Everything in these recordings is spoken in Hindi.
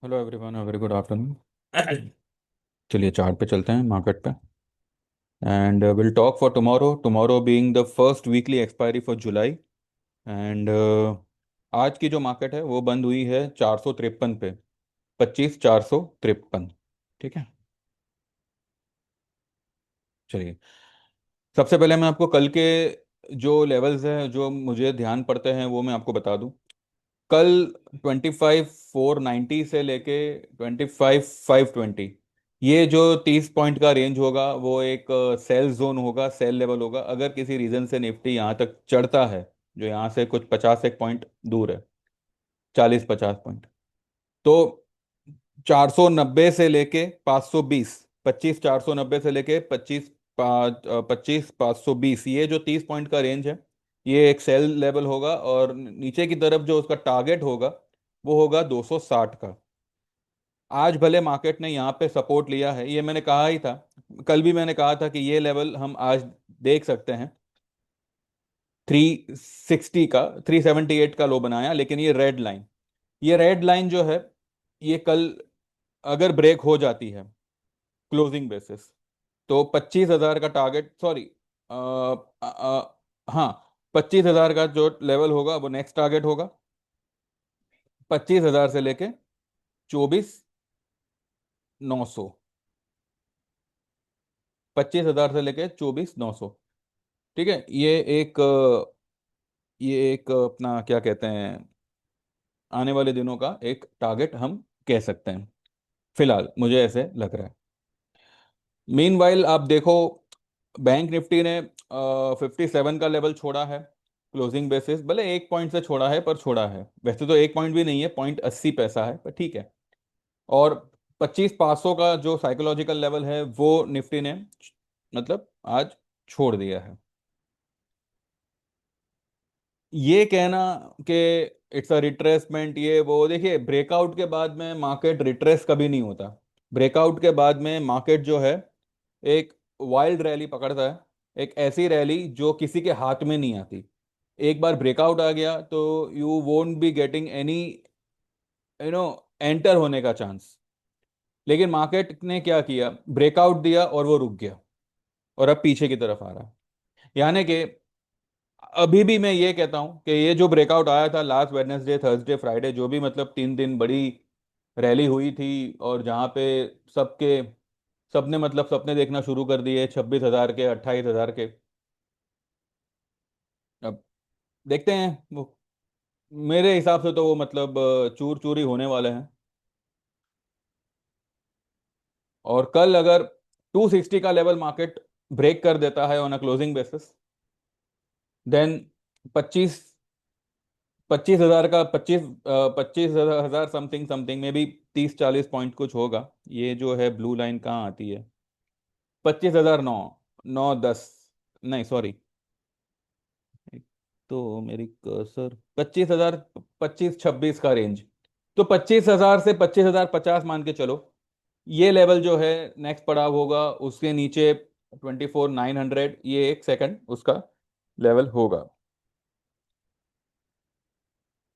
Hello everyone, very good afternoon. चलिए चार्ट पे चलते हैं, मार्केट पे। And will talk for tomorrow, tomorrow being the first weekly expiry for July. And आज की जो मार्केट है वो बंद हुई है 453 पे, 25,453। ठीक है। चलिए, सबसे पहले मैं आपको कल के जो लेवल्स हैं जो मुझे ध्यान पड़ते हैं वो मैं आपको बता दूं। कल 25,490 से लेके 25,520, ये जो 30 पॉइंट का रेंज होगा वो एक सेल जोन होगा, सेल लेवल होगा। अगर किसी रीजन से निफ्टी यहाँ तक चढ़ता है, जो यहाँ से कुछ 50 एक पॉइंट दूर है, 40-50 पॉइंट, तो 490 से लेके 520, 25,490 से लेके 25,520, ये जो 30 पॉइंट का रेंज है, ये एक सेल लेवल होगा। और नीचे की तरफ जो उसका टारगेट होगा वो होगा 260 का। आज भले मार्केट ने यहाँ पे सपोर्ट लिया है, ये मैंने कहा ही था। कल भी मैंने कहा था कि ये लेवल हम आज देख सकते हैं। 360 का, 378 का लो बनाया, लेकिन ये रेड लाइन जो है, ये कल अगर ब्रेक हो जाती है क्लोजिंग बेसिस, तो 25,000 का टारगेट, सॉरी, हाँ, 25,000 का जो लेवल होगा वो नेक्स्ट टारगेट होगा। 25,000 से लेके 24,900, 25,000 से लेके 24,900। ठीक है। ये एक अपना क्या कहते हैं, आने वाले दिनों का एक टारगेट हम कह सकते हैं, फिलहाल मुझे ऐसे लग रहा है। मीनवाइल आप देखो, बैंक निफ्टी ने 57 का लेवल छोड़ा है क्लोजिंग बेसिस। भले 1 पॉइंट से छोड़ा है, पर छोड़ा है। वैसे तो 1 पॉइंट भी नहीं है, 0.80 है, पर ठीक है। और 25,500 का जो साइकोलॉजिकल लेवल है वो निफ्टी ने मतलब आज छोड़ दिया है। ये कहना कि इट्स अ रिट्रेसमेंट, ये वो, देखिए, ब्रेकआउट के बाद में मार्केट रिट्रेस कभी नहीं होता। ब्रेकआउट के बाद में मार्केट जो है एक वाइल्ड रैली पकड़ता है, एक ऐसी रैली जो किसी के हाथ में नहीं आती। एक बार ब्रेकआउट आ गया तो you won't be getting any, you know enter होने का चांस। लेकिन मार्केट ने क्या किया, ब्रेकआउट दिया और वो रुक गया, और अब पीछे की तरफ आ रहा है। यानी कि अभी भी मैं ये कहता हूं कि ये जो ब्रेकआउट आया था लास्ट वेडनेसडे, थर्सडे, फ्राइडे, जो भी मतलब 3 दिन बड़ी रैली हुई थी, और जहां पे सबके सबने मतलब सपने देखना शुरू कर दिए 26,000 के, 28,000 के। अब देखते हैं वो, मेरे हिसाब से तो वो मतलब चूर चूर ही होने वाले हैं। और कल अगर 260 का लेवल मार्केट ब्रेक कर देता है on a closing basis, then 25 25,000 का, 25,000 समथिंग समथिंग में भी 30-40 पॉइंट कुछ होगा। ये जो है ब्लू लाइन कहाँ आती है, 25,009, 9-10, नहीं सॉरी, तो मेरी कर्सर 25,000, 25-26 का रेंज, तो 25,000 से 25,050 मान के चलो। ये लेवल जो है नेक्स्ट पड़ाव होगा, उसके नीचे 24,900, ये एक सेकंड उसका लेवल होगा।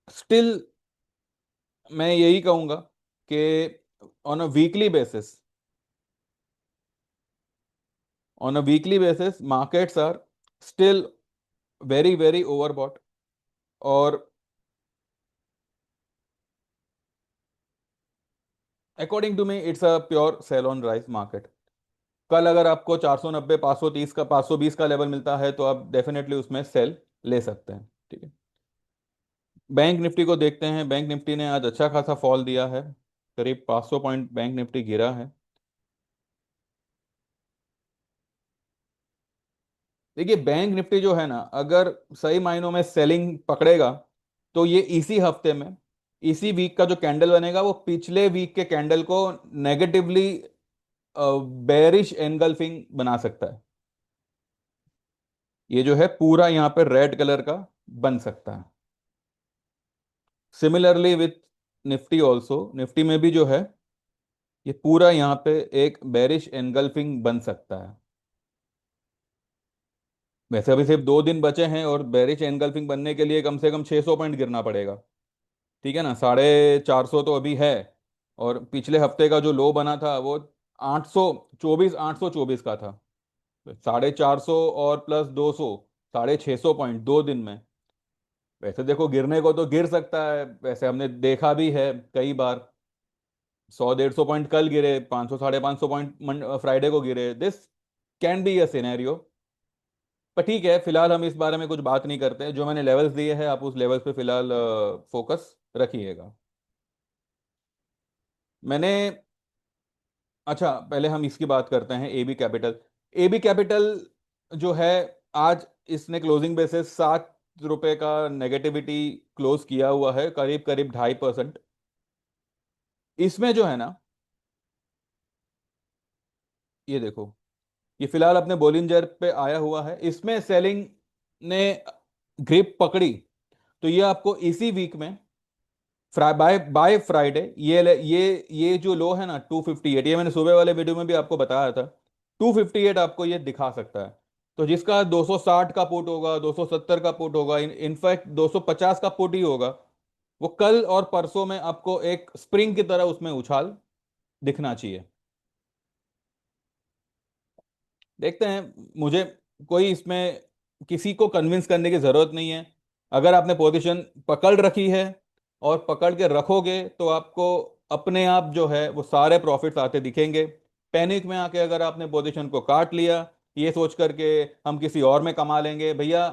स्टिल मैं यही कहूंगा कि on a weekly basis, markets are still very very overbought. और according to me it's a pure sell on rise market. कल अगर आपको 490, 530 का, 520 का लेवल मिलता है तो आप डेफिनेटली उसमें सेल ले सकते हैं। ठीक है। बैंक निफ्टी को देखते हैं। बैंक निफ्टी ने आज अच्छा खासा फॉल दिया है, करीब 500 पॉइंट बैंक निफ्टी गिरा है। देखिए, बैंक निफ्टी जो है ना, अगर सही मायनों में सेलिंग पकड़ेगा तो ये इसी हफ्ते में, इसी वीक का जो कैंडल बनेगा वो पिछले वीक के कैंडल को नेगेटिवली बेरिश एनगल्फिंग बना सकता है। ये जो है पूरा यहाँ पे रेड कलर का बन सकता है। Similarly with Nifty also, Nifty में भी जो है ये पूरा यहाँ पे एक बेरिश एनगल्फिंग बन सकता है। वैसे अभी सिर्फ 2 दिन बचे हैं, और बेरिश एनगल्फिंग बनने के लिए कम से कम 600 पॉइंट गिरना पड़ेगा। ठीक है ना, 450 तो अभी है। और पिछले हफ्ते का जो लो बना था वो 824 का था। 450 और प्लस 200, 650 पॉइंट 2 दिन में। वैसे देखो गिरने को तो गिर सकता है, वैसे हमने देखा भी है कई बार। 100 150 पॉइंट कल गिरे, 500 550 पॉइंट फ्राइडे को गिरे। This can be a scenario. पर ठीक है, फिलहाल हम इस बारे में कुछ बात नहीं करते। जो मैंने लेवल्स दिए हैं आप उस लेवल्स पे फिलहाल फोकस रखिएगा। मैंने, अच्छा पहले हम इसकी बात करते हैं, एबी कैपिटल। एबी कैपिटल जो है, आज इसने क्लोजिंग बेसिस ₹7 का नेगेटिविटी क्लोज किया हुआ है, करीब करीब 2.5%। इसमें जो है ना, ये देखो, ये फिलहाल अपने बोलिंजर पे आया हुआ है, इसमें सेलिंग ने ग्रिप पकड़ी। तो ये आपको इसी वीक में बाय बाय फ्राइडे, ये जो लो है ना 258, ये मैंने सुबह वाले वीडियो में भी आपको बताया था। 258 आपको ये दिखा सकता है। तो जिसका 260 का पुट होगा, 270 का पुट होगा, इनफैक्ट 250 का पुट ही होगा, वो कल और परसों में आपको एक स्प्रिंग की तरह उसमें उछाल दिखना चाहिए। देखते हैं। मुझे कोई इसमें किसी को कन्विंस करने की जरूरत नहीं है। अगर आपने पोजीशन पकड़ रखी है और पकड़ के रखोगे तो आपको अपने आप जो है वो सारे प्रॉफिट्स आते दिखेंगे। पैनिक में आके अगर आपने पोजीशन को काट लिया, ये सोच करके हम किसी और में कमा लेंगे, भैया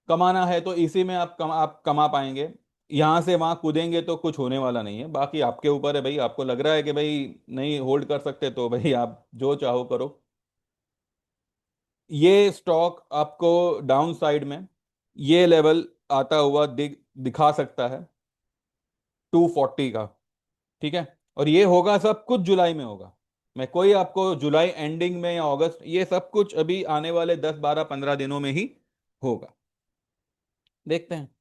कमाना है तो इसी में आप कमा पाएंगे। यहां से वहां कूदेंगे तो कुछ होने वाला नहीं है। बाकी आपके ऊपर है भाई, आपको लग रहा है कि भाई नहीं होल्ड कर सकते तो भाई आप जो चाहो करो। ये स्टॉक आपको डाउन साइड में ये लेवल आता हुआ दिखा सकता है 240 का। ठीक है, और ये होगा सब कुछ जुलाई में होगा। मैं कोई आपको जुलाई एंडिंग में या अगस्त, ये सब कुछ अभी आने वाले 10 12 15 दिनों में ही होगा। देखते हैं।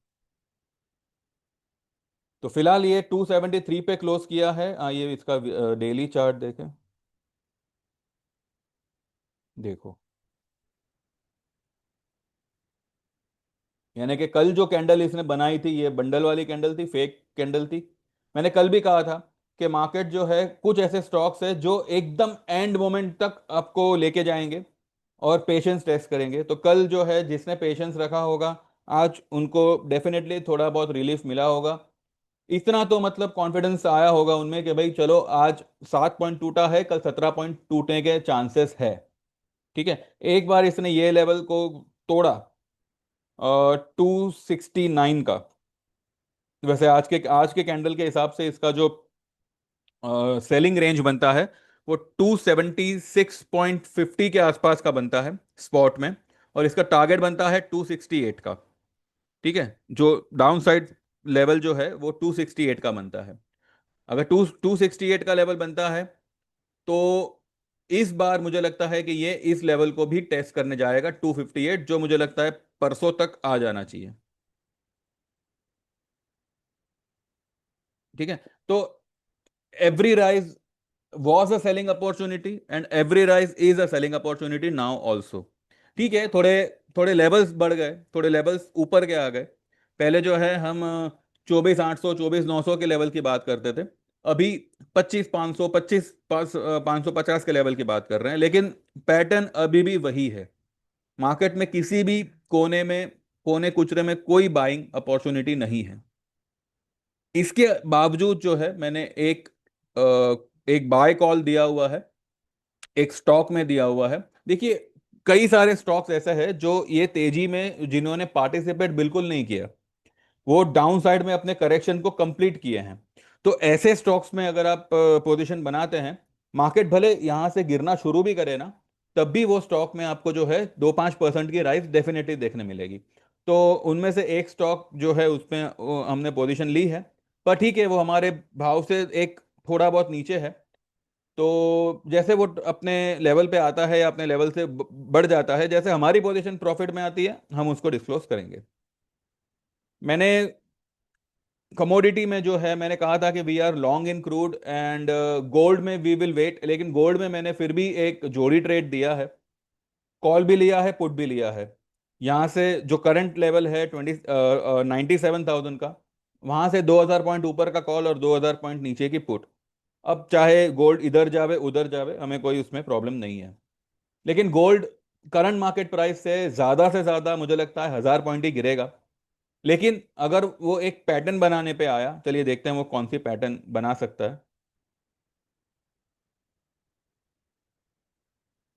तो फिलहाल ये 273 पे क्लोज किया है। ये इसका डेली चार्ट देखें। देखो, यानी कि कल जो कैंडल इसने बनाई थी, ये बंडल वाली कैंडल थी, फेक कैंडल थी। मैंने कल भी कहा था कि मार्केट जो है, कुछ ऐसे स्टॉक्स है जो एकदम एंड मोमेंट तक आपको लेके जाएंगे और पेशेंस टेस्ट करेंगे। तो कल जो है जिसने पेशेंस रखा होगा, आज उनको डेफिनेटली थोड़ा बहुत रिलीफ मिला होगा। इतना तो मतलब कॉन्फिडेंस आया होगा उनमें कि भाई चलो, आज 7 पॉइंट टूटा है, कल 17 पॉइंट टूटने के चांसेस है। ठीक है, एक बार इसने ये लेवल को तोड़ा 269 का। वैसे आज के कैंडल के हिसाब से इसका जो सेलिंग रेंज बनता है वो 276.50 के आसपास का बनता है स्पॉट में। और इसका टारगेट बनता है 268 का। ठीक है, जो डाउन साइड लेवल जो है वो 268 का बनता है। अगर 268 का लेवल बनता है तो इस बार मुझे लगता है कि ये इस लेवल को भी टेस्ट करने जाएगा, 258, जो मुझे लगता है परसों तक आ जाना चाहिए। ठीक है, तो every rise was a selling opportunity and every rise is a selling opportunity now also। ठीक है, थोड़े थोड़े लेवल्स बढ़ गए, थोड़े लेवल्स ऊपर के आ गए। पहले जो है हम 24,800 24,900 के लेवल की बात करते थे। अभी 25,500 5,550 के लेवल की बात कर रहे हैं, लेकिन पैटर्न अभी भी वही है। मार्केट में किसी भी कोने कुचरे में कोई बाइंग अपॉर्चुनिटी नहीं है। इसके बावजूद जो है मैंने एक बाय कॉल दिया हुआ है, एक स्टॉक में दिया हुआ है। देखिए, कई सारे स्टॉक्स ऐसे हैं जो ये तेजी में जिन्होंने पार्टिसिपेट बिल्कुल नहीं किया, वो डाउन साइड में अपने करेक्शन को कंप्लीट किए हैं। तो ऐसे स्टॉक्स में अगर आप पोजीशन बनाते हैं, मार्केट भले यहां से गिरना शुरू भी करे ना, तब भी वो स्टॉक में आपको जो है 2 5% की राइज डेफिनेटली देखने मिलेगी। तो उनमें से एक स्टॉक जो है उसमें हमने पोजीशन ली है। पर ठीक है, वो हमारे भाव से एक थोड़ा बहुत नीचे है। तो जैसे वो अपने लेवल पे आता है या अपने लेवल से बढ़ जाता है, जैसे हमारी पोजीशन प्रॉफिट में आती है, हम उसको डिस्क्लोज करेंगे। मैंने कमोडिटी में जो है मैंने कहा था कि we are long in crude and gold में वी विल वेट, लेकिन गोल्ड में मैंने फिर भी एक जोड़ी ट्रेड दिया है। कॉल भी लिया है, पुट भी लिया है। यहाँ से जो करंट लेवल है 97,000 का, वहां से 2,000 पॉइंट ऊपर का कॉल और 2,000 पॉइंट नीचे की पुट। अब चाहे गोल्ड इधर जावे उधर जावे, हमें कोई उसमें प्रॉब्लम नहीं है। लेकिन गोल्ड करंट मार्केट प्राइस से ज्यादा मुझे लगता है 1000 पॉइंट ही गिरेगा। लेकिन अगर वो एक पैटर्न बनाने पे आया, चलिए देखते हैं वो कौन सी पैटर्न बना सकता है।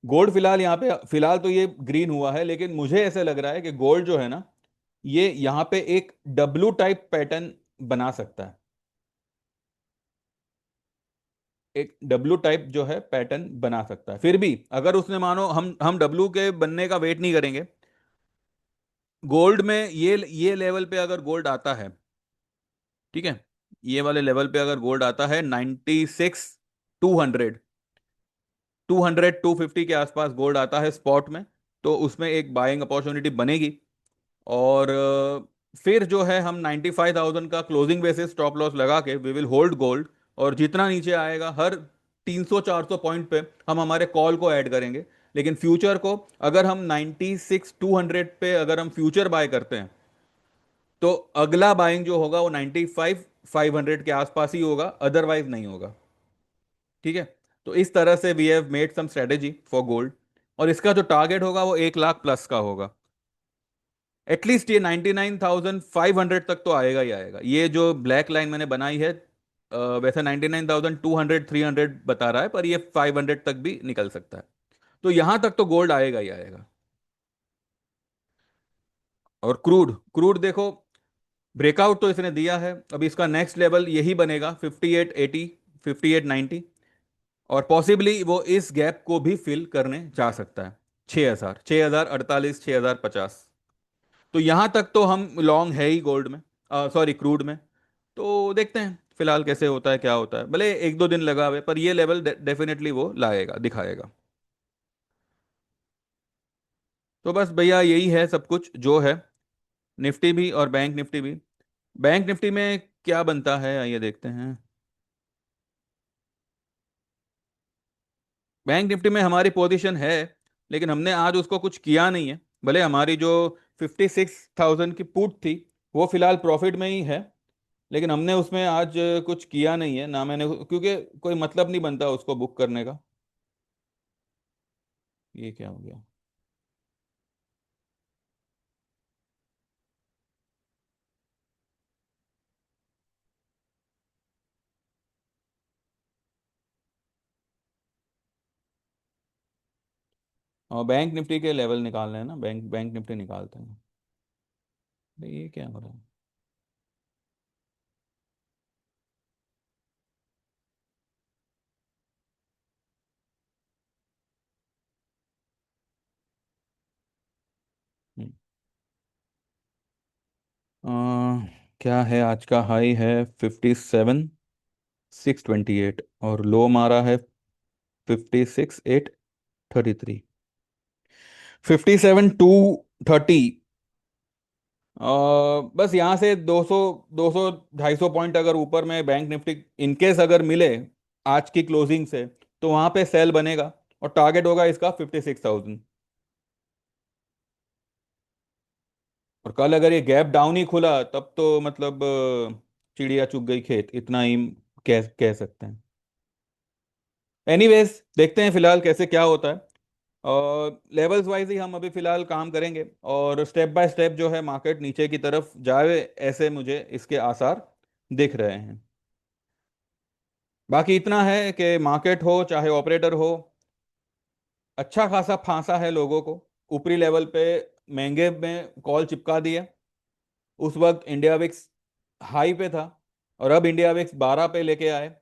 गोल्ड फिलहाल यहाँ पे, फिलहाल तो ये ग्रीन हुआ है, लेकिन मुझे ऐसे लग रहा है कि गोल्ड जो है ना, ये यहाँ पे एक डब्लू टाइप पैटर्न बना सकता है। एक डब्लू टाइप जो है पैटर्न बना सकता है। फिर भी अगर उसने, मानो हम डब्लू के बनने का वेट नहीं करेंगे, गोल्ड में ये लेवल पे अगर गोल्ड आता है, ठीक है, ये वाले लेवल पे अगर गोल्ड आता है 96 200, 200 250 के आसपास गोल्ड आता है स्पॉट में, तो उसमें एक बाइंग अपॉर्चुनिटी बनेगी। और फिर जो है हम 95,000 का क्लोजिंग बेसिस स्टॉप लॉस लगा के वी विल होल्ड गोल्ड। और जितना नीचे आएगा हर 300 400 पॉइंट पे हम हमारे कॉल को ऐड करेंगे। लेकिन फ्यूचर को, अगर हम 96 200 पे अगर हम फ्यूचर बाय करते हैं, तो अगला बाइंग जो होगा वो 95 500 के आसपास ही होगा, अदरवाइज नहीं होगा। ठीक है। तो इस तरह से we have made some strategy for gold. और इसका जो टारगेट होगा वो 1 लाख प्लस का होगा। एटलीस्ट ये 99,500 तक तो आएगा ही आएगा। ये जो ब्लैक लाइन मैंने बनाई है, वैसे 99,200 300 बता रहा है, पर ये 500 तक भी निकल सकता है। तो यहां तक तो गोल्ड आएगा ही आएगा। और क्रूड, क्रूड देखो, ब्रेकआउट तो इसने दिया है, अब इसका नेक्स्ट लेवल यही बनेगा 5880, 5890। और पॉसिबली वो इस गैप को भी फिल करने जा सकता है, 6000, 6048, 6050। तो यहां तक तो हम लॉन्ग है ही गोल्ड में, सॉरी क्रूड में। तो देखते हैं फिलहाल कैसे होता है, क्या होता है, भले 1 2 दिन लगा हुए, पर ये लेवल डेफिनेटली वो लाएगा, दिखाएगा। तो बस भैया यही है सब कुछ जो है, निफ्टी भी और बैंक निफ्टी भी। बैंक निफ्टी में क्या बनता है आइए देखते हैं। बैंक निफ्टी में हमारी पोजीशन है, लेकिन हमने आज उसको कुछ किया नहीं है। भले हमारी जो 56,000 की पुट थी वो फिलहाल प्रॉफिट में ही है, लेकिन हमने उसमें आज कुछ किया नहीं है ना मैंने, क्योंकि कोई मतलब नहीं बनता उसको बुक करने का। ये क्या हो गया? और बैंक निफ्टी के लेवल निकालने हैं ना, बैंक बैंक निफ्टी निकालते हैं। अरे ये क्या हो रहा है? हम्म, अ, क्या है, आज का हाई है 57 628, और लो मारा है 56 833, 57 230। बस यहाँ से 200 200 250 पॉइंट अगर ऊपर में बैंक निफ्टी इनकेस अगर मिले आज की क्लोजिंग से, तो वहां पे सेल बनेगा। और टारगेट होगा इसका 56,000। और कल अगर ये गैप डाउन ही खुला तब तो मतलब चिड़िया चुग गई खेत, इतना ही कह सकते हैं। एनीवेज देखते हैं फिलहाल कैसे क्या होता है। और लेवल्स वाइज ही हम अभी फिलहाल काम करेंगे, और स्टेप बाय स्टेप जो है मार्केट नीचे की तरफ जाए, ऐसे मुझे इसके आसार दिख रहे हैं। बाकी इतना है कि मार्केट हो चाहे ऑपरेटर हो, अच्छा खासा फांसा है लोगों को ऊपरी लेवल पे, महंगे में कॉल चिपका दिया। उस वक्त इंडिया विक्स हाई पे था, और अब इंडिया विक्स 12 पे लेके आए।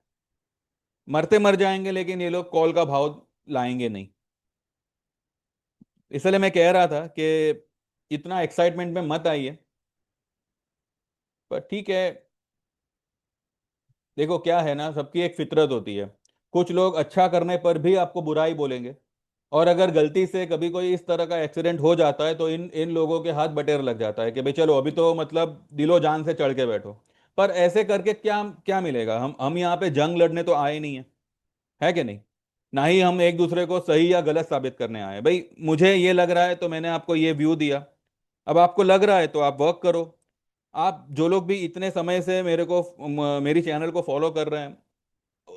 मरते मर जाएंगे, लेकिन ये लोग कॉल का भाव लाएंगे नहीं। इसलिए मैं कह रहा था कि इतना एक्साइटमेंट में मत आइए। पर ठीक है, देखो क्या है ना, सबकी एक फितरत होती है। कुछ लोग अच्छा करने पर भी आपको बुराई बोलेंगे। और अगर गलती से कभी कोई इस तरह का एक्सीडेंट हो जाता है, तो इन इन लोगों के हाथ बटेर लग जाता है कि भाई चलो अभी तो मतलब दिलो जान से चढ़ के बैठो। पर ऐसे करके क्या क्या मिलेगा? हम यहाँ पे जंग लड़ने तो आए नहीं है कि नहीं? ना ही हम एक दूसरे को सही या गलत साबित करने आए। भाई मुझे ये लग रहा है तो मैंने आपको ये व्यू दिया, अब आपको लग रहा है तो आप वर्क करो। आप जो लोग भी इतने समय से मेरे को मेरी चैनल को फॉलो कर रहे हैं,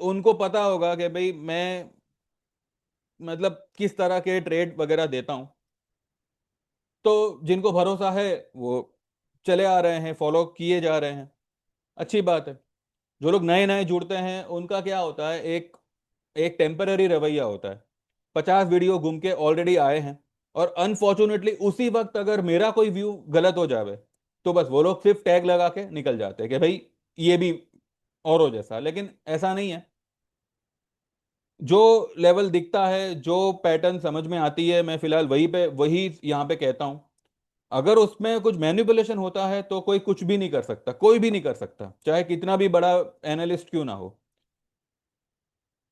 उनको पता होगा कि भाई मैं मतलब किस तरह के ट्रेड वगैरह देता हूँ। तो जिनको भरोसा है वो चले आ रहे हैं, फॉलो किए जा रहे हैं, अच्छी बात है। जो लोग नए नए जुड़ते हैं उनका क्या होता है, एक एक टेम्पररी रवैया होता है। 50 वीडियो घूम के ऑलरेडी आए हैं, और अनफॉर्चुनेटली उसी वक्त अगर मेरा कोई व्यू गलत हो जावे, तो बस वो लोग सिर्फ टैग लगा के निकल जाते हैं कि भाई ये भी औरों जैसा। लेकिन ऐसा नहीं है। जो लेवल दिखता है, जो पैटर्न समझ में आती है, मैं फिलहाल वही यहाँ पे कहता हूँ। अगर उसमें कुछ मैनिपुलेशन होता है तो कोई कुछ भी नहीं कर सकता, कोई भी नहीं कर सकता, चाहे कितना भी बड़ा एनालिस्ट क्यों ना हो।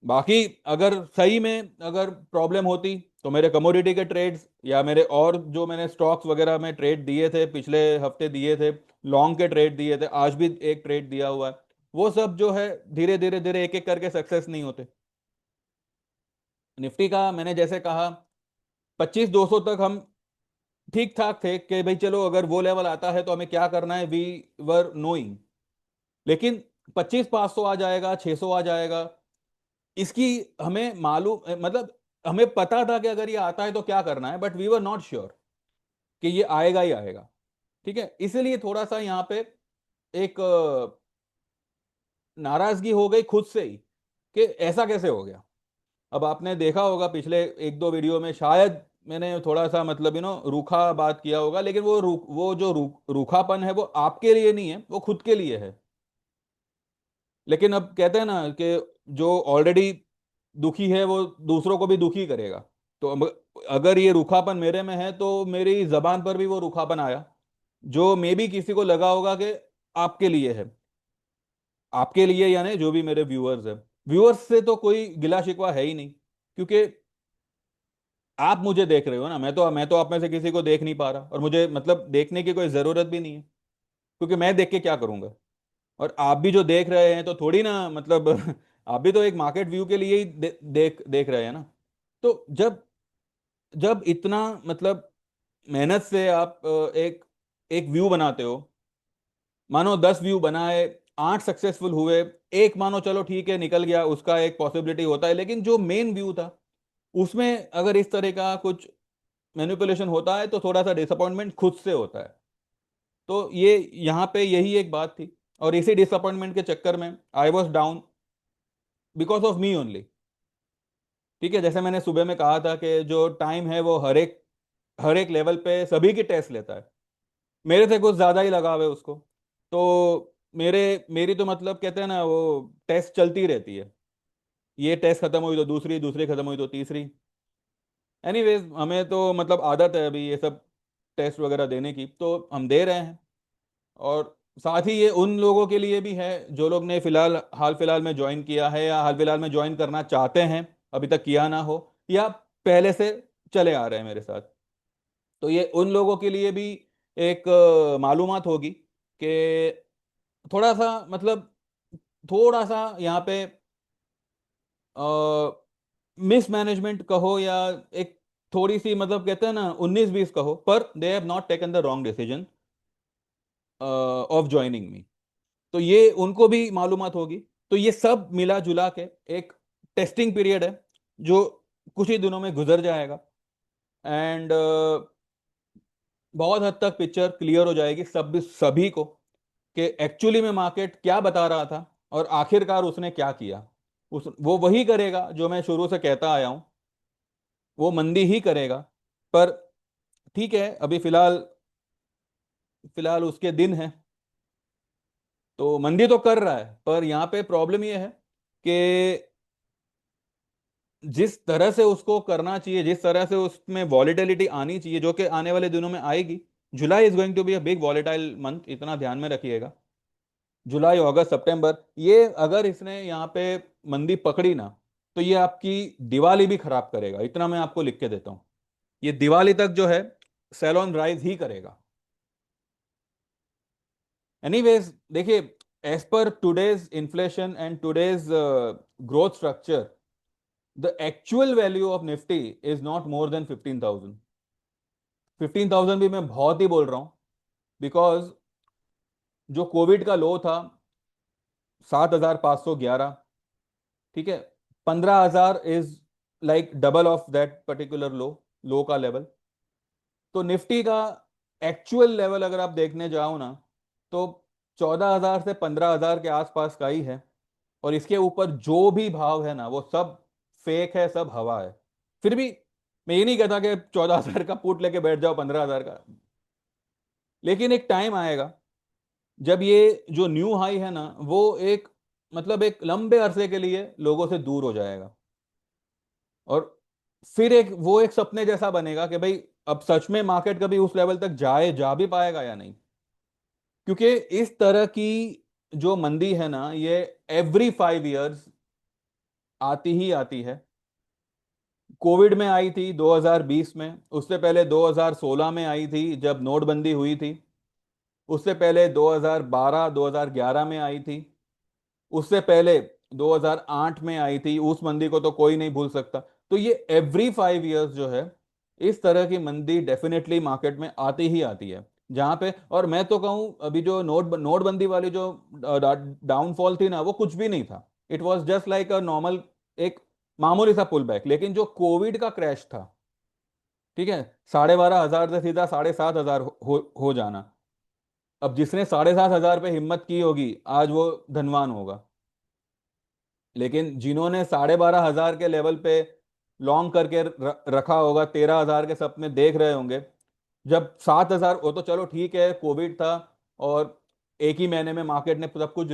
बाकी अगर सही में अगर प्रॉब्लम होती, तो मेरे कमोडिटी के ट्रेड्स या मेरे और जो मैंने स्टॉक्स वगैरह में ट्रेड दिए थे, पिछले हफ्ते दिए थे, लॉन्ग के ट्रेड दिए थे, आज भी एक ट्रेड दिया हुआ है, वो सब जो है धीरे धीरे धीरे एक एक करके सक्सेस नहीं होते। निफ्टी का मैंने जैसे कहा, 25,200 तक हम ठीक ठाक थे कि भाई चलो अगर वो लेवल आता है तो हमें क्या करना है, वी वर नोइंग। लेकिन 25,500 आ जाएगा, 600 आ जाएगा, इसकी हमें मालूम मतलब हमें पता था कि अगर ये आता है तो क्या करना है, but we were not sure कि ये आएगा ही आएगा। ठीक है, इसलिए थोड़ा सा यहाँ पे एक नाराजगी हो गई खुद से ही कि ऐसा कैसे हो गया। अब आपने देखा होगा पिछले एक दो वीडियो में, शायद मैंने थोड़ा सा मतलब रूखा बात किया होगा, लेकिन वो जो रूखापन है वो आपके लिए नहीं है, वो खुद के लिए है। लेकिन अब कहते हैं ना कि जो ऑलरेडी दुखी है वो दूसरों को भी दुखी करेगा। तो अगर ये रूखापन मेरे में है तो मेरी जबान पर भी वो रूखापन आया, जो मे भी किसी को लगा होगा कि आपके लिए है। आपके लिए यानी जो भी मेरे व्यूअर्स है, व्यूअर्स से तो कोई गिला शिकवा है ही नहीं, क्योंकि आप मुझे देख रहे हो ना, मैं तो आप में से किसी को देख नहीं पा रहा, और मुझे मतलब देखने की कोई जरूरत भी नहीं है, क्योंकि मैं देख के क्या करूंगा। और आप भी जो देख रहे हैं तो थोड़ी ना मतलब आप भी तो एक मार्केट व्यू के लिए ही देख देख रहे हैं ना। तो जब जब इतना मतलब मेहनत से आप एक एक व्यू बनाते हो, मानो 10 व्यू बनाए, 8 सक्सेसफुल हुए, एक मानो चलो ठीक है निकल गया, उसका एक पॉसिबिलिटी होता है, लेकिन जो मेन व्यू था उसमें अगर इस तरह का कुछ मैनिपुलेशन होता है तो थोड़ा सा डिसअपॉइंटमेंट खुद से होता है। तो ये यहाँ पे यही एक बात थी, और इसी डिसअपॉइंटमेंट के चक्कर में I was down because of me only. ठीक है, जैसे मैंने सुबह में कहा था कि जो टाइम है वो हर एक लेवल पे सभी की टेस्ट लेता है। मेरे से कुछ ज्यादा ही लगाव है उसको। तो मेरी तो मतलब कहते हैं ना, वो टेस्ट चलती रहती है। ये टेस्ट खत्म हुई तो दूसरी, दूसरी खत्म हुई तो तीसरी। एनीवेज, हमें तो मतलब आदत है अभी ये सब टेस्ट वगैरह देने की, तो हम दे रहे हैं। और साथ ही ये उन लोगों के लिए भी है जो लोग ने हाल फिलहाल में ज्वाइन किया है, या हाल फिलहाल में ज्वाइन करना चाहते हैं, अभी तक किया ना हो, या पहले से चले आ रहे हैं मेरे साथ। तो ये उन लोगों के लिए भी एक मालूमात होगी कि थोड़ा सा मतलब थोड़ा सा यहाँ पे मिसमैनेजमेंट कहो, या एक थोड़ी सी मतलब कहते हैं ना 19-20 कहो, पर they have not taken the wrong decision of joining me. तो ये उनको भी मालूमात होगी। तो ये सब मिला जुला के एक टेस्टिंग पीरियड है, जो कुछ ही दिनों में गुजर जाएगा। एंड बहुत हद तक पिक्चर क्लियर हो जाएगी सभी को कि एक्चुअली में मार्केट क्या बता रहा था, और आखिरकार उसने क्या किया। वो वही करेगा जो मैं शुरू से कहता आया हूं, वो मंदी ही करेगा। पर ठीक है, अभी फिलहाल फिलहाल उसके दिन है, तो मंदी तो कर रहा है, पर यहाँ पे प्रॉब्लम ये है कि जिस तरह से उसको करना चाहिए, जिस तरह से उसमें वॉलेटिलिटी आनी चाहिए, जो कि आने वाले दिनों में आएगी। July is going to be a big volatile month, इतना ध्यान में रखिएगा। जुलाई, अगस्त, सितंबर, ये अगर इसने यहाँ पे मंदी पकड़ी ना, तो ये आपकी दिवाली भी खराब करेगा, इतना मैं आपको लिख के देता हूँ। ये दिवाली तक जो है सेल ऑन राइज ही करेगा। एनीवेज देखिए, as per today's inflation and today's growth structure, the actual value of Nifty is not more than 15,000। 15,000 भी मैं बहुत ही बोल रहा हूं, बिकॉज जो कोविड का लो था 7,511, ठीक है, 15,000 is like double of that particular low, low का लेवल। तो निफ्टी का एक्चुअल लेवल अगर आप देखने जाओ ना, तो 14,000 से 15,000 के आसपास का ही है। और इसके ऊपर जो भी भाव है ना, वो सब फेक है, सब हवा है। फिर भी मैं ये नहीं कहता कि 14,000 का पुट लेके बैठ जाओ 15,000 का, लेकिन एक टाइम आएगा जब ये जो न्यू हाई है ना, वो एक मतलब एक लंबे अरसे के लिए लोगों से दूर हो जाएगा। और फिर एक वो एक सपने जैसा बनेगा कि भाई अब सच में मार्केट कभी उस लेवल तक जा भी पाएगा या नहीं। क्योंकि इस तरह की जो मंदी है ना, ये एवरी 5 इयर्स आती ही आती है। कोविड में आई थी 2020 में, उससे पहले 2016 में आई थी जब नोटबंदी हुई थी, उससे पहले 2012 2011 में आई थी, उससे पहले 2008 में आई थी। उस मंदी को तो कोई नहीं भूल सकता। तो ये एवरी 5 इयर्स जो है, इस तरह की मंदी डेफिनेटली मार्केट में आती ही आती है। जहां पे, और मैं तो कहूं अभी जो नोटबंदी वाली जो डाउनफॉल थी ना, वो कुछ भी नहीं था। It was just like a normal, एक मामूली सा पुल बैक। लेकिन जो कोविड का क्रैश था, ठीक है, 12,500 से सीधा 7,500 हो जाना। अब जिसने 7,500 पे हिम्मत की होगी, आज वो धनवान होगा। लेकिन जिन्होंने 12,500 के लेवल पे लॉन्ग करके रखा होगा, 13,000 के सपने देख रहे होंगे। जब 7,000, वो तो चलो ठीक है, कोविड था और एक ही महीने में मार्केट ने सब कुछ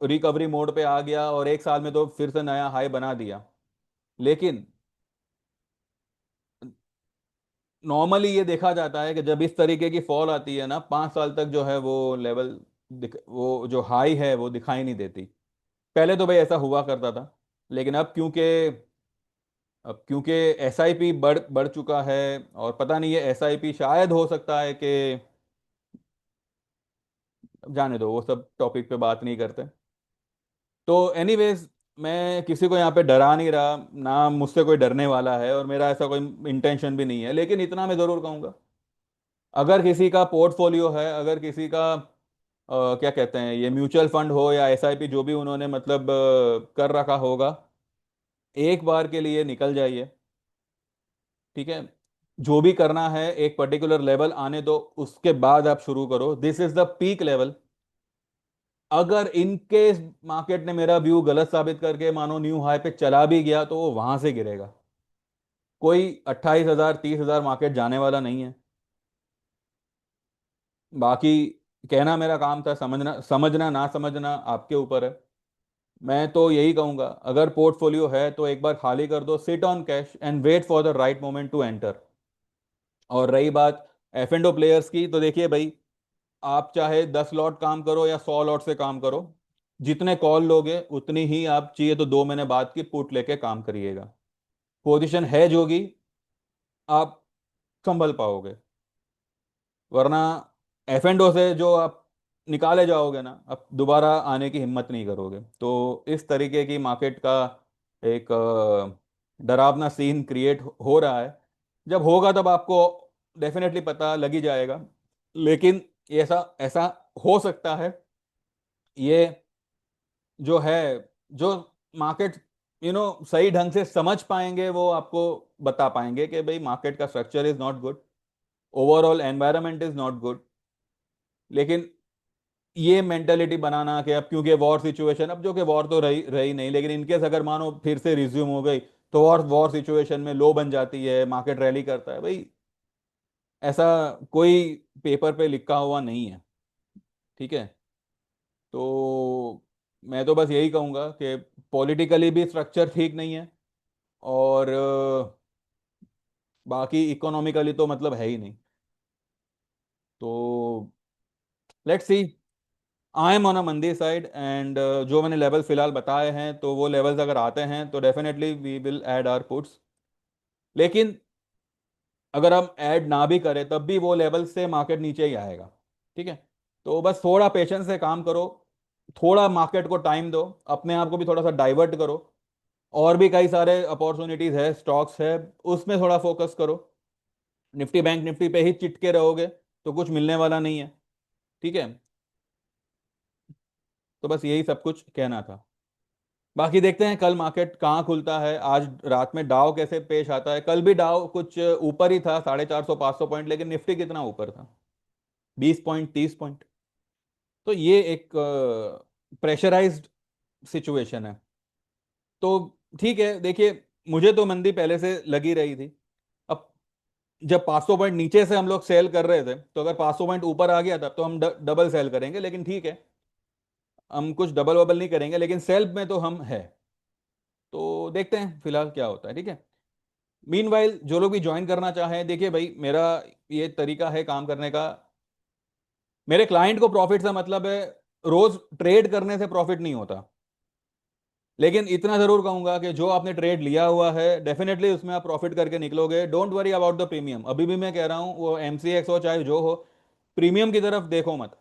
रिकवरी मोड पे आ गया, और एक साल में तो फिर से नया हाई बना दिया। लेकिन नॉर्मली ये देखा जाता है कि जब इस तरीके की फॉल आती है ना, 5 साल तक जो है वो लेवल, वो जो हाई है वो दिखाई नहीं देती। पहले तो भाई ऐसा हुआ करता था, लेकिन अब क्योंकि एसआईपी बढ़ बढ़ चुका है, और पता नहीं ये एसआईपी शायद हो सकता है कि, जाने दो, वो सब टॉपिक पे बात नहीं करते। तो एनीवेज, मैं किसी को यहाँ पे डरा नहीं रहा, ना मुझसे कोई डरने वाला है, और मेरा ऐसा कोई इंटेंशन भी नहीं है। लेकिन इतना मैं जरूर कहूंगा, अगर किसी का पोर्टफोलियो है, अगर किसी का क्या कहते हैं, ये म्यूचुअल फंड हो या एसआईपी, जो भी उन्होंने मतलब कर रखा होगा, एक बार के लिए निकल जाइए। ठीक है, जो भी करना है एक पर्टिकुलर लेवल आने दो, उसके बाद आप शुरू करो। This is the peak level. अगर इनकेस मार्केट ने मेरा व्यू गलत साबित करके मानो न्यू हाई पे चला भी गया, तो वो वहां से गिरेगा। कोई 28,000 30,000 मार्केट जाने वाला नहीं है। बाकी कहना मेरा काम था, समझना समझना ना समझना आपके ऊपर है। मैं तो यही कहूंगा, अगर पोर्टफोलियो है तो एक बार खाली कर दो, sit on cash and wait for the right moment to enter. और रही बात एफ एंड ओ प्लेयर्स की, तो देखिए भाई, आप चाहे 10 लॉट काम करो या 100 लॉट से काम करो, जितने कॉल लोगे उतनी ही आप, चाहिए तो 2 महीने बाद की पुट लेके काम करिएगा। पोजीशन है जोगी, आप संभल पाओगे। वरना एफ एंड ओ से जो आप निकाले जाओगे ना, अब दोबारा आने की हिम्मत नहीं करोगे। तो इस तरीके की मार्केट का एक डरावना सीन क्रिएट हो रहा है। जब होगा तब आपको डेफिनेटली पता लग ही जाएगा। लेकिन ऐसा ऐसा हो सकता है, ये जो है, जो मार्केट सही ढंग से समझ पाएंगे, वो आपको बता पाएंगे कि भाई मार्केट का structure is not good, overall environment is not good. लेकिन ये मेंटेलिटी बनाना कि अब क्योंकि वॉर सिचुएशन, अब जो कि वॉर तो रही रही नहीं, लेकिन इनकेस अगर मानो फिर से रिज्यूम हो गई, तो वॉर वॉर सिचुएशन में लो बन जाती है, मार्केट रैली करता है भाई, ऐसा कोई पेपर पे लिखा हुआ नहीं है। ठीक है, तो मैं तो बस यही कहूंगा कि पॉलिटिकली भी स्ट्रक्चर ठीक नहीं है, और बाकी इकोनॉमिकली तो मतलब है ही नहीं। तो let's see. I am on a मंदी साइड, एंड जो मैंने लेवल फिलहाल बताए हैं, तो वो लेवल्स अगर आते हैं तो definitely we will add our puts. लेकिन अगर हम ऐड ना भी करें, तब भी वो लेवल से मार्केट नीचे ही आएगा। ठीक है, तो बस थोड़ा पेशेंस से काम करो, थोड़ा मार्केट को टाइम दो, अपने आप को भी थोड़ा सा डाइवर्ट करो। और भी कई सारे अपॉर्चुनिटीज है, स्टॉक्स है, उसमें थोड़ा फोकस करो। निफ्टी बैंक निफ्टी पे ही चिटके रहोगे तो कुछ मिलने वाला नहीं है। ठीक है, तो बस यही सब कुछ कहना था। बाकी देखते हैं कल मार्केट कहाँ खुलता है, आज रात में डाउ कैसे पेश आता है। कल भी डाउ कुछ ऊपर ही था, 450-500 पॉइंट, लेकिन निफ्टी कितना ऊपर था, 20 पॉइंट, 30 पॉइंट। तो ये एक प्रेशराइज्ड सिचुएशन है। तो ठीक है, देखिए, मुझे तो मंदी पहले से लगी रही थी। अब जब 500 पॉइंट नीचे से हम लोग सेल कर रहे थे, तो अगर 500 पॉइंट ऊपर आ गया तब तो हम डबल सेल करेंगे, लेकिन ठीक है, हम कुछ डबल वबल नहीं करेंगे, लेकिन सेल में तो हम है। तो देखते हैं फिलहाल क्या होता है, ठीक है। मीनवाइल जो लोग भी ज्वाइन करना चाहें, देखिए भाई, मेरा ये तरीका है काम करने का। मेरे क्लाइंट को प्रॉफिट से मतलब है, रोज ट्रेड करने से प्रॉफिट नहीं होता। लेकिन इतना जरूर कहूंगा कि जो आपने ट्रेड लिया हुआ है, डेफिनेटली उसमें आप प्रॉफिट करके निकलोगे। Don't worry about the premium, अभी भी मैं कह रहा हूं, वो एमसीएक्स हो चाहे जो हो, प्रीमियम की तरफ देखो मत।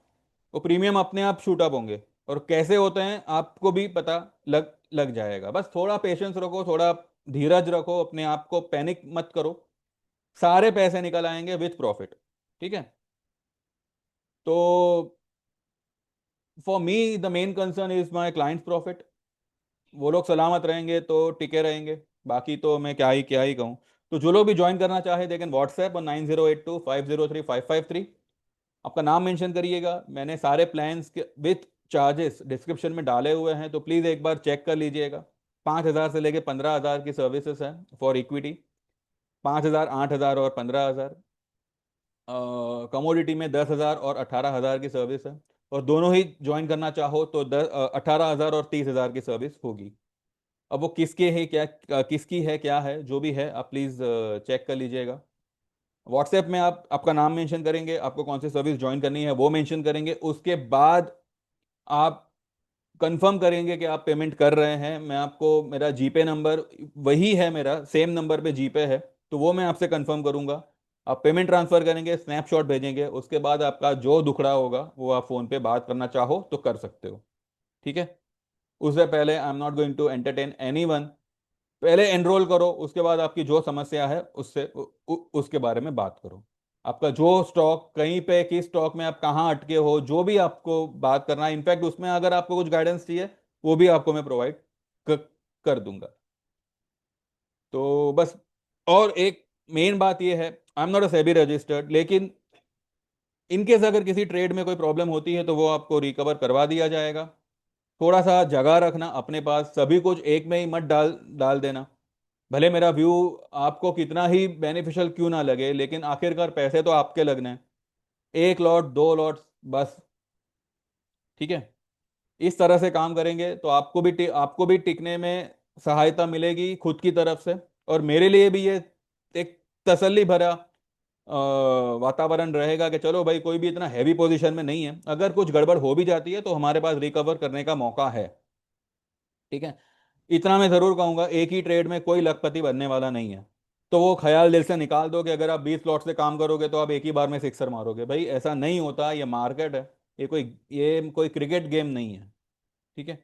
वो प्रीमियम अपने आप शूट अप होंगे, और कैसे होते हैं आपको भी पता लग लग जाएगा। बस थोड़ा पेशेंस रखो, थोड़ा धीरज रखो, अपने आप को पैनिक मत करो, सारे पैसे निकल आएंगे विथ प्रॉफिट, ठीक है। तो for me the main concern is my clients profit. वो लोग सलामत रहेंगे तो टिके रहेंगे, बाकी तो मैं क्या ही कहूँ। तो जो लोग भी ज्वाइन करना चाहे, दे कैन व्हाट्सएप और 9082503553। आपका नाम मेंशन करिएगा, मैंने सारे प्लान्स के विथ चार्जेस डिस्क्रिप्शन में डाले हुए हैं, तो प्लीज़ एक बार चेक कर लीजिएगा। 5,000 से लेके 15,000 की सर्विसेज हैं फॉर इक्विटी, 5,000, 8,000 और 15,000। कमोडिटी में 10,000 और 18,000 की सर्विस है। और दोनों ही ज्वाइन करना चाहो तो 18,000 और 30,000 की सर्विस होगी। अब वो किसके है क्या, किसकी है क्या है, जो भी है आप प्लीज़ चेक कर लीजिएगा। व्हाट्सएप में आप आपका नाम मेंशन करेंगे, आपको कौन सी सर्विस ज्वाइन करनी है वो मेंशन करेंगे, उसके बाद आप कंफर्म करेंगे कि आप पेमेंट कर रहे हैं। मैं आपको मेरा जीपे नंबर वही है, मेरा सेम नंबर पे जीपे है, तो वो मैं आपसे कंफर्म करूंगा। आप पेमेंट ट्रांसफर करेंगे, स्नैपशॉट भेजेंगे, उसके बाद आपका जो दुखड़ा होगा वो आप फोन पे बात करना चाहो तो कर सकते हो, ठीक है। उससे पहले I am not going to entertain any. पहले एनरोल करो, उसके बाद आपकी जो समस्या है उससे उसके बारे में बात करो। आपका जो स्टॉक कहीं पे, किस स्टॉक में आप कहाँ अटके हो, जो भी आपको बात करना है, इनफैक्ट उसमें अगर आपको कुछ गाइडेंस चाहिए वो भी आपको मैं प्रोवाइड कर दूंगा। तो बस, और एक मेन बात ये है, आई am not a SEBI registered, लेकिन इनकेस अगर किसी ट्रेड में कोई प्रॉब्लम होती है तो वो आपको रिकवर करवा दिया जाएगा। थोड़ा सा जगह रखना अपने पास, सभी कुछ एक में ही मत डाल डाल देना। भले मेरा व्यू आपको कितना ही बेनिफिशियल क्यों ना लगे, लेकिन आखिरकार पैसे तो आपके लगने हैं। एक लॉट, दो लॉट, बस, ठीक है। इस तरह से काम करेंगे तो आपको भी टिकने में सहायता मिलेगी खुद की तरफ से, और मेरे लिए भी ये एक तसल्ली भरा वातावरण रहेगा कि चलो भाई, कोई भी इतना हैवी पोजीशन में नहीं है, अगर कुछ गड़बड़ हो भी जाती है तो हमारे पास रिकवर करने का मौका है, ठीक है। इतना मैं जरूर कहूंगा, एक ही ट्रेड में कोई लखपति बनने वाला नहीं है। तो वो ख्याल दिल से निकाल दो कि अगर आप 20 प्लॉट से काम करोगे तो आप एक ही बार में सिक्सर मारोगे, भाई ऐसा नहीं होता। ये मार्केट है, ये कोई क्रिकेट गेम नहीं है, ठीक है।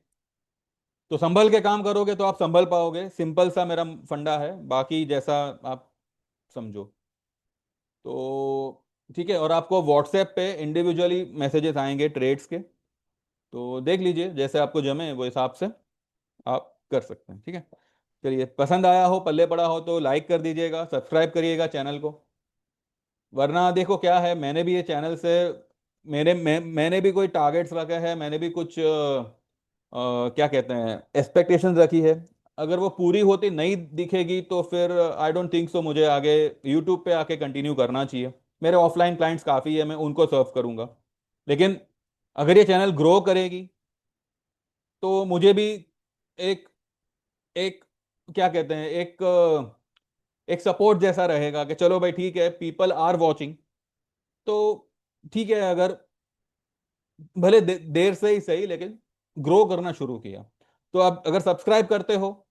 तो संभल के काम करोगे तो आप संभल पाओगे, सिंपल सा मेरा फंडा है, बाकी जैसा आप समझो। तो ठीक है, और आपको व्हाट्सएप पे इंडिविजुअली मैसेजेस आएंगे ट्रेड्स के, तो देख लीजिए जैसे आपको जमे वो हिसाब से आप कर सकते हैं, ठीक है। चलिए, पसंद आया हो, पल्ले पड़ा हो तो लाइक कर दीजिएगा, सब्सक्राइब करिएगा चैनल को। वरना देखो क्या है, मैंने भी ये चैनल से, मैंने भी कोई टारगेट्स रखे हैं, मैंने भी कुछ क्या कहते हैं, एक्सपेक्टेशंस रखी है। अगर वो पूरी होती नहीं दिखेगी तो फिर आई डोंट थिंक सो मुझे आगे यूट्यूब पे आके कंटिन्यू करना चाहिए। मेरे ऑफलाइन क्लाइंट्स काफ़ी है, मैं उनको सर्व करूंगा। लेकिन अगर ये चैनल ग्रो करेगी तो मुझे भी एक एक क्या कहते हैं, एक सपोर्ट जैसा रहेगा कि चलो भाई ठीक है, पीपल आर वॉचिंग। तो ठीक है, अगर भले देर से ही सही, लेकिन ग्रो करना शुरू किया। तो आप अगर सब्सक्राइब करते हो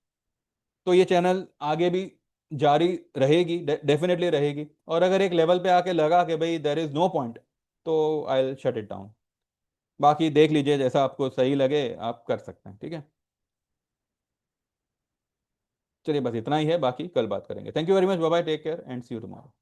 तो ये चैनल आगे भी जारी रहेगी, डेफिनेटली रहेगी। और अगर एक लेवल पे आके लगा कि भाई देर इज नो पॉइंट, तो I will shut it down. बाकी देख लीजिए, जैसा आपको सही लगे आप कर सकते हैं, ठीक है। चलिए, बस इतना ही है, बाकी कल बात करेंगे। Thank you very much, bye bye, take care and see you tomorrow.